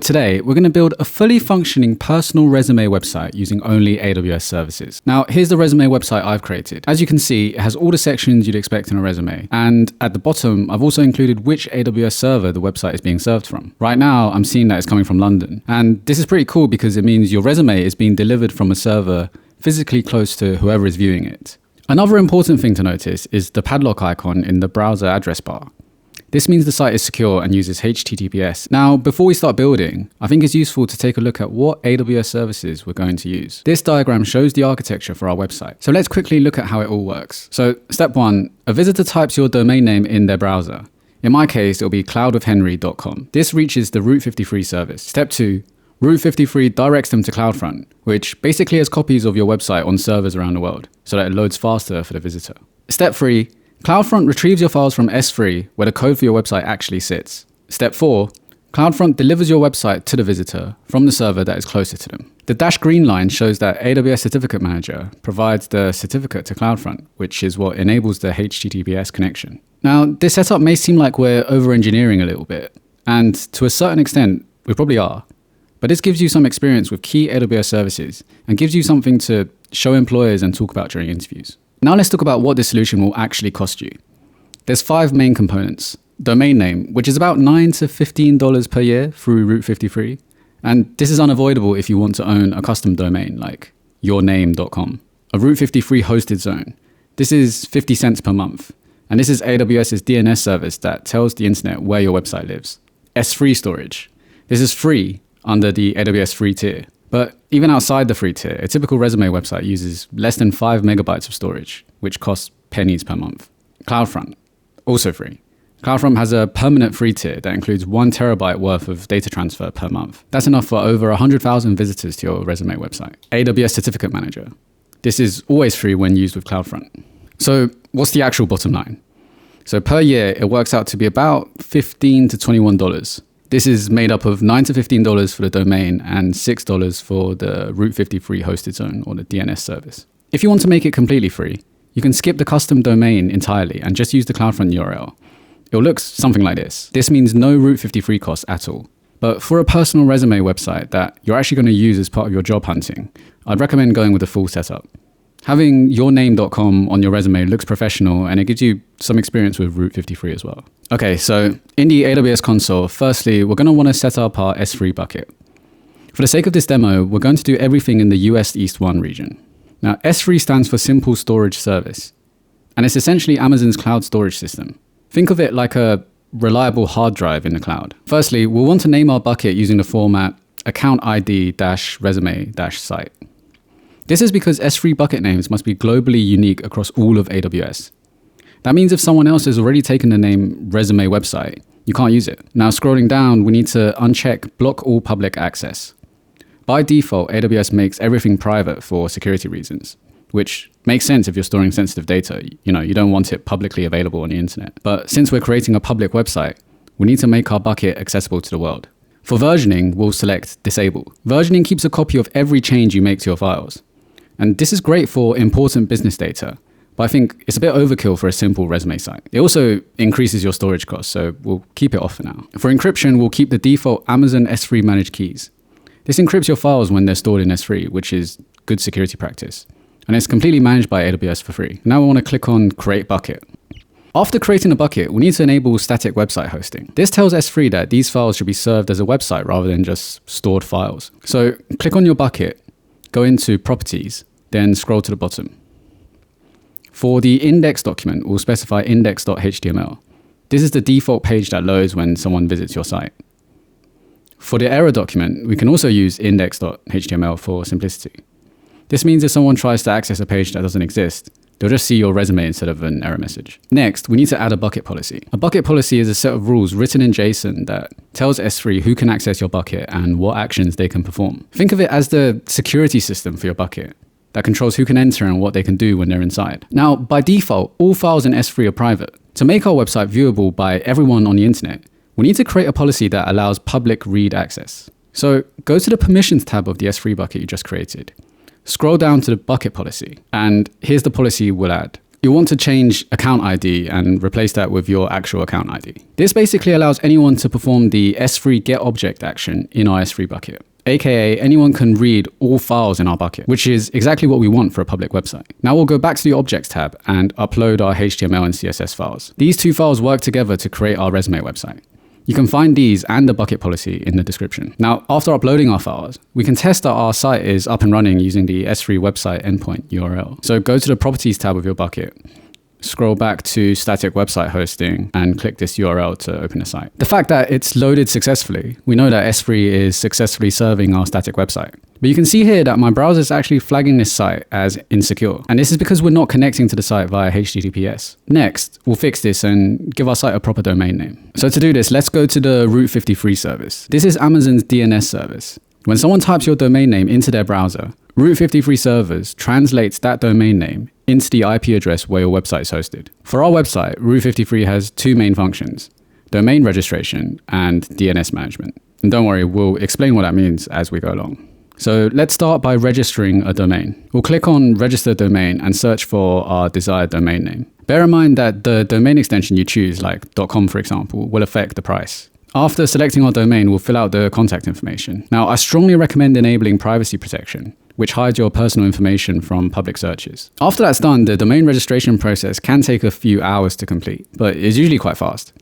Today, we're going to build a fully functioning personal resume website using only AWS services. Now, here's the resume website I've created. As you can see, it has all the sections you'd expect in a resume. And at the bottom, I've also included which AWS server the website is being served from. Right now, I'm seeing that it's coming from London. And this is pretty cool because it means your resume is being delivered from a server physically close to whoever is viewing it. Another important thing to notice is the padlock icon in the browser address bar. This means the site is secure and uses HTTPS. Now, before we start building, I think it's useful to take a look at what AWS services we're going to use. This diagram shows the architecture for our website. So let's quickly look at how it all works. So step 1, a visitor types your domain name in their browser. In my case, it'll be cloudwithhenry.com. This reaches the Route 53 service. Step 2, Route 53 directs them to CloudFront, which basically has copies of your website on servers around the world, so that it loads faster for the visitor. Step 3, CloudFront retrieves your files from S3, where the code for your website actually sits. Step 4, CloudFront delivers your website to the visitor from the server that is closer to them. The dashed green line shows that AWS Certificate Manager provides the certificate to CloudFront, which is what enables the HTTPS connection. Now, this setup may seem like we're over-engineering a little bit, and to a certain extent, we probably are. But this gives you some experience with key AWS services and gives you something to show employers and talk about during interviews. Now let's talk about what this solution will actually cost you. There's 5 main components. Domain name, which is about $9 to $15 per year through Route 53. And this is unavoidable if you want to own a custom domain like yourname.com. A Route 53 hosted zone. This is 50 cents per month. And this is AWS's DNS service that tells the internet where your website lives. S3 storage. This is free under the AWS free tier. But even outside the free tier, a typical resume website uses less than 5 megabytes of storage, which costs pennies per month. CloudFront, also free. CloudFront has a permanent free tier that includes 1 terabyte worth of data transfer per month. That's enough for over 100,000 visitors to your resume website. AWS Certificate Manager. This is always free when used with CloudFront. So what's the actual bottom line? So per year, it works out to be about $15 to $21. This is made up of $9 to $15 for the domain and $6 for the Route 53 hosted zone or the DNS service. If you want to make it completely free, you can skip the custom domain entirely and just use the CloudFront URL. It will look something like this. This means no Route 53 costs at all. But for a personal resume website that you're actually going to use as part of your job hunting, I'd recommend going with the full setup. Having yourname.com on your resume looks professional and it gives you some experience with Route 53 as well. Okay, so in the AWS console, firstly, we're going to want to set up our S3 bucket. For the sake of this demo, we're going to do everything in the US East 1 region. Now, S3 stands for Simple Storage Service, and it's essentially Amazon's cloud storage system. Think of it like a reliable hard drive in the cloud. Firstly, we'll want to name our bucket using the format account ID-resume-site. This is because S3 bucket names must be globally unique across all of AWS. That means if someone else has already taken the name resume website, you can't use it. Now scrolling down, we need to uncheck block all public access. By default, AWS makes everything private for security reasons, which makes sense if you're storing sensitive data. You don't want it publicly available on the internet. But since we're creating a public website, we need to make our bucket accessible to the world. For versioning, we'll select disable. Versioning keeps a copy of every change you make to your files. And this is great for important business data, but I think it's a bit overkill for a simple resume site. It also increases your storage costs, so we'll keep it off for now. For encryption, we'll keep the default Amazon S3 managed keys. This encrypts your files when they're stored in S3, which is good security practice. And it's completely managed by AWS for free. Now we want to click on Create Bucket. After creating a bucket, we need to enable static website hosting. This tells S3 that these files should be served as a website rather than just stored files. So click on your bucket, go into Properties, then scroll to the bottom. For the index document, we'll specify index.html. This is the default page that loads when someone visits your site. For the error document, we can also use index.html for simplicity. This means if someone tries to access a page that doesn't exist, they'll just see your resume instead of an error message. Next, we need to add a bucket policy. A bucket policy is a set of rules written in JSON that tells S3 who can access your bucket and what actions they can perform. Think of it as the security system for your bucket that controls who can enter and what they can do when they're inside. Now, by default, all files in S3 are private. To make our website viewable by everyone on the internet, we need to create a policy that allows public read access. So go to the permissions tab of the S3 bucket you just created. Scroll down to the bucket policy, and here's the policy we'll add. you'll want to change account ID and replace that with your actual account ID. This basically allows anyone to perform the S3 get object action in our S3 bucket. AKA, anyone can read all files in our bucket, which is exactly what we want for a public website. Now we'll go back to the Objects tab and upload our HTML and CSS files. These two files work together to create our resume website. You can find these and the bucket policy in the description. Now, after uploading our files, we can test that our site is up and running using the S3 website endpoint URL. So go to the Properties tab of your bucket, scroll back to static website hosting and click this URL to open the site. The fact that it's loaded successfully, we know that S3 is successfully serving our static website. But you can see here that my browser is actually flagging this site as insecure. And this is because we're not connecting to the site via HTTPS. Next, we'll fix this and give our site a proper domain name. So to do this, let's go to the Route 53 service. This is Amazon's DNS service. When someone types your domain name into their browser, Route 53 servers translates that domain name into the IP address where your website is hosted. For our website, Route 53 has two main functions: domain registration and DNS management. And don't worry, we'll explain what that means as we go along. So let's start by registering a domain. We'll click on register domain and search for our desired domain name. Bear in mind that the domain extension you choose, like .com for example, will affect the price. After selecting our domain, we'll fill out the contact information. Now, I strongly recommend enabling privacy protection, which hides your personal information from public searches. After that's done, the domain registration process can take a few hours to complete, but it's usually quite fast.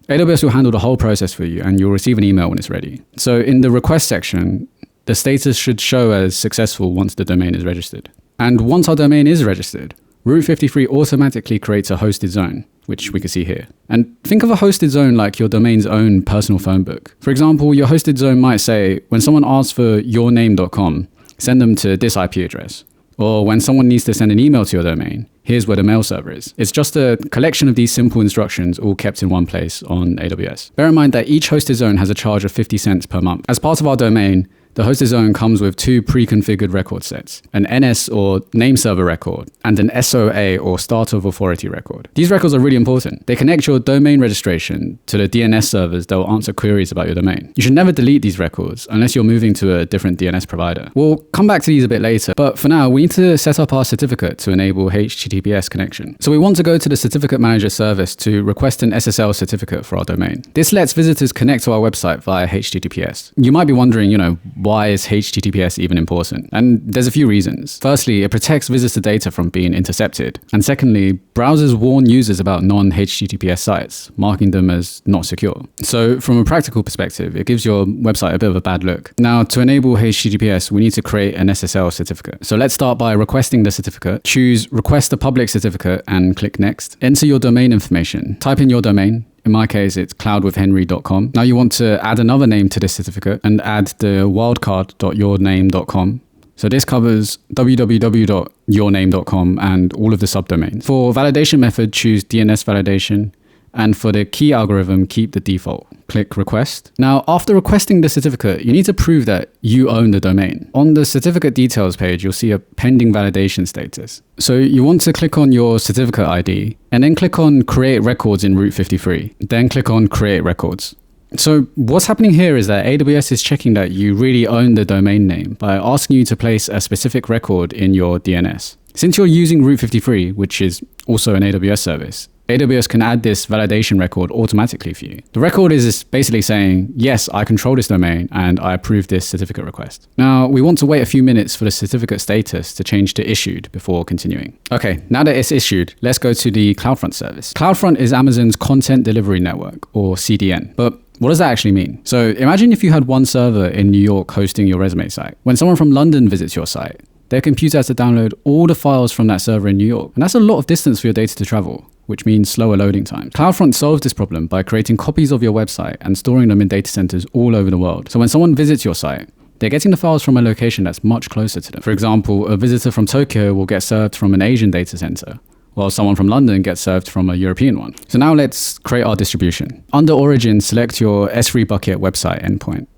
AWS will handle the whole process for you and you'll receive an email when it's ready. So in the request section, the status should show as successful once the domain is registered. And once our domain is registered, Route 53 automatically creates a hosted zone, which we can see here. And think of a hosted zone like your domain's own personal phone book. For example, your hosted zone might say, when someone asks for yourname.com, send them to this IP address. Or when someone needs to send an email to your domain, here's where the mail server is. It's just a collection of these simple instructions all kept in one place on AWS. Bear in mind that each hosted zone has a charge of 50 cents per month. As part of our domain, the hosted zone comes with two pre-configured record sets, an NS or name server record, and an SOA or start of authority record. These records are really important. They connect your domain registration to the DNS servers that will answer queries about your domain. You should never delete these records unless you're moving to a different DNS provider. We'll come back to these a bit later, but for now, we need to set up our certificate to enable HTTPS connection. So we want to go to the Certificate Manager service to request an SSL certificate for our domain. This lets visitors connect to our website via HTTPS. You might be wondering, why is HTTPS even important? And there's a few reasons. Firstly, it protects visitor data from being intercepted. And secondly, browsers warn users about non-HTTPS sites, marking them as not secure. So from a practical perspective, it gives your website a bit of a bad look. Now, to enable HTTPS, we need to create an SSL certificate. So let's start by requesting the certificate. Choose Request a Public Certificate and click Next. Enter your domain information. Type in your domain. In my case, it's cloudwithhenry.com. Now you want to add another name to this certificate and add the wildcard.yourname.com. So this covers www.yourname.com and all of the subdomains. For validation method, choose DNS validation. And for the key algorithm, keep the default. Click Request. Now, after requesting the certificate, you need to prove that you own the domain. On the certificate details page, you'll see a pending validation status. So you want to click on your certificate ID and then click on Create Records in Route 53. Then click on Create Records. So what's happening here is that AWS is checking that you really own the domain name by asking you to place a specific record in your DNS. Since you're using Route 53, which is also an AWS service, AWS can add this validation record automatically for you. The record is basically saying, yes, I control this domain and I approve this certificate request. Now, we want to wait a few minutes for the certificate status to change to issued before continuing. Okay, now that it's issued, let's go to the CloudFront service. CloudFront is Amazon's content delivery network, or CDN. But what does that actually mean? So imagine if you had one server in New York hosting your resume site. When someone from London visits your site, their computer has to download all the files from that server in New York. And that's a lot of distance for your data to travel, which means slower loading times. CloudFront solves this problem by creating copies of your website and storing them in data centers all over the world. So when someone visits your site, they're getting the files from a location that's much closer to them. For example, a visitor from Tokyo will get served from an Asian data center, while someone from London gets served from a European one. So now let's create our distribution. Under Origin, select your S3 bucket website endpoint.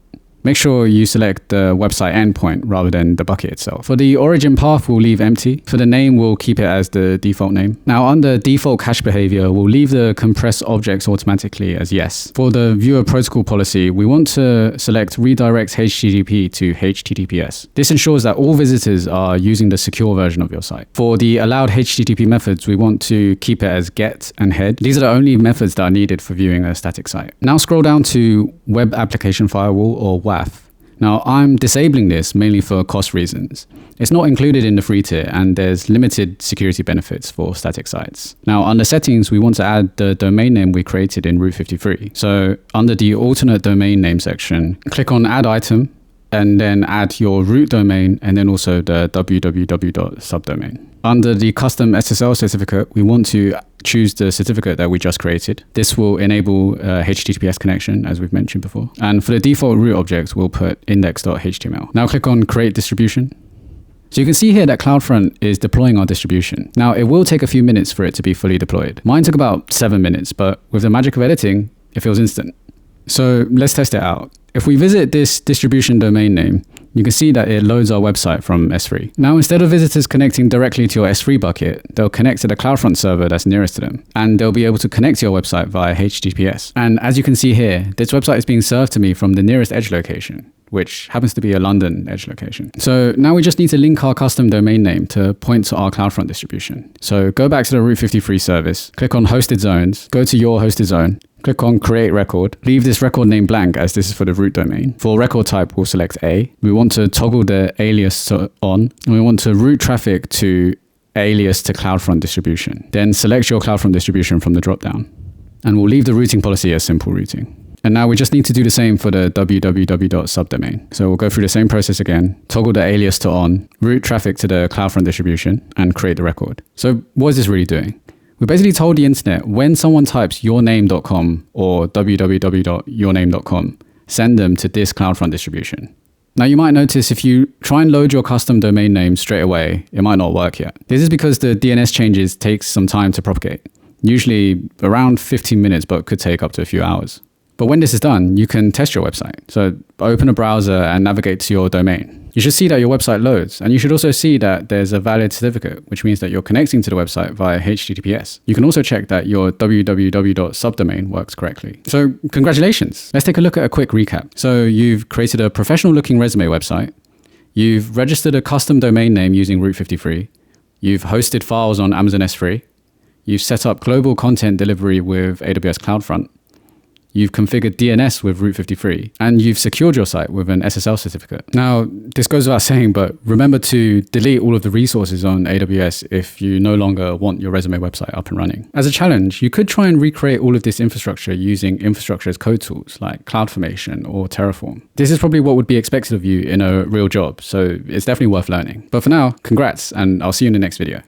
Make sure you select the website endpoint rather than the bucket itself. For the origin path, we'll leave empty. For the name, we'll keep it as the default name. Now, under default cache behavior, we'll leave the compress objects automatically as yes. For the viewer protocol policy, we want to select redirect HTTP to HTTPS. This ensures that all visitors are using the secure version of your site. For the allowed HTTP methods, we want to keep it as get and head. These are the only methods that are needed for viewing a static site. Now scroll down to Web Application Firewall, or WAF. Now I'm disabling this mainly for cost reasons. It's not included in the free tier and there's limited security benefits for static sites. Now under settings, we want to add the domain name we created in Route 53. So under the alternate domain name section, click on add item and then add your root domain and then also the www.subdomain. Under the custom SSL certificate, we want to choose the certificate that we just created. This will enable HTTPS connection, as we've mentioned before. And for the default root objects, we'll put index.html. Now click on create distribution. So you can see here that CloudFront is deploying our distribution. Now it will take a few minutes for it to be fully deployed. Mine took about 7 minutes, but with the magic of editing, it feels instant. So let's test it out. If we visit this distribution domain name, you can see that it loads our website from S3. Now, instead of visitors connecting directly to your S3 bucket, they'll connect to the CloudFront server that's nearest to them, and they'll be able to connect to your website via HTTPS. And as you can see here, this website is being served to me from the nearest edge location, which happens to be a London edge location. So now we just need to link our custom domain name to point to our CloudFront distribution. So go back to the Route 53 service, click on hosted zones, go to your hosted zone, click on create record, leave this record name blank as this is for the root domain. For record type, we'll select A. We want to toggle the alias to on, and we want to route traffic to alias to CloudFront distribution. Then select your CloudFront distribution from the dropdown. And we'll leave the routing policy as simple routing. And now we just need to do the same for the www.subdomain. So we'll go through the same process again, toggle the alias to on, route traffic to the CloudFront distribution, and create the record. So what is this really doing? We basically told the internet when someone types yourname.com or www.yourname.com, send them to this CloudFront distribution. Now you might notice if you try and load your custom domain name straight away, it might not work yet. This is because the DNS changes take some time to propagate, usually around 15 minutes, but could take up to a few hours. But when this is done, you can test your website. So open a browser and navigate to your domain. You should see that your website loads, and you should also see that there's a valid certificate, which means that you're connecting to the website via HTTPS. You can also check that your www.subdomain works correctly. So congratulations. Let's take a look at a quick recap. So you've created a professional looking resume website. You've registered a custom domain name using Route 53. You've hosted files on Amazon S3. You've set up global content delivery with AWS CloudFront. You've configured DNS with Route 53, and you've secured your site with an SSL certificate. Now, this goes without saying, but remember to delete all of the resources on AWS if you no longer want your resume website up and running. As a challenge, you could try and recreate all of this infrastructure using infrastructure as code tools like CloudFormation or Terraform. This is probably what would be expected of you in a real job, so it's definitely worth learning. But for now, congrats, and I'll see you in the next video.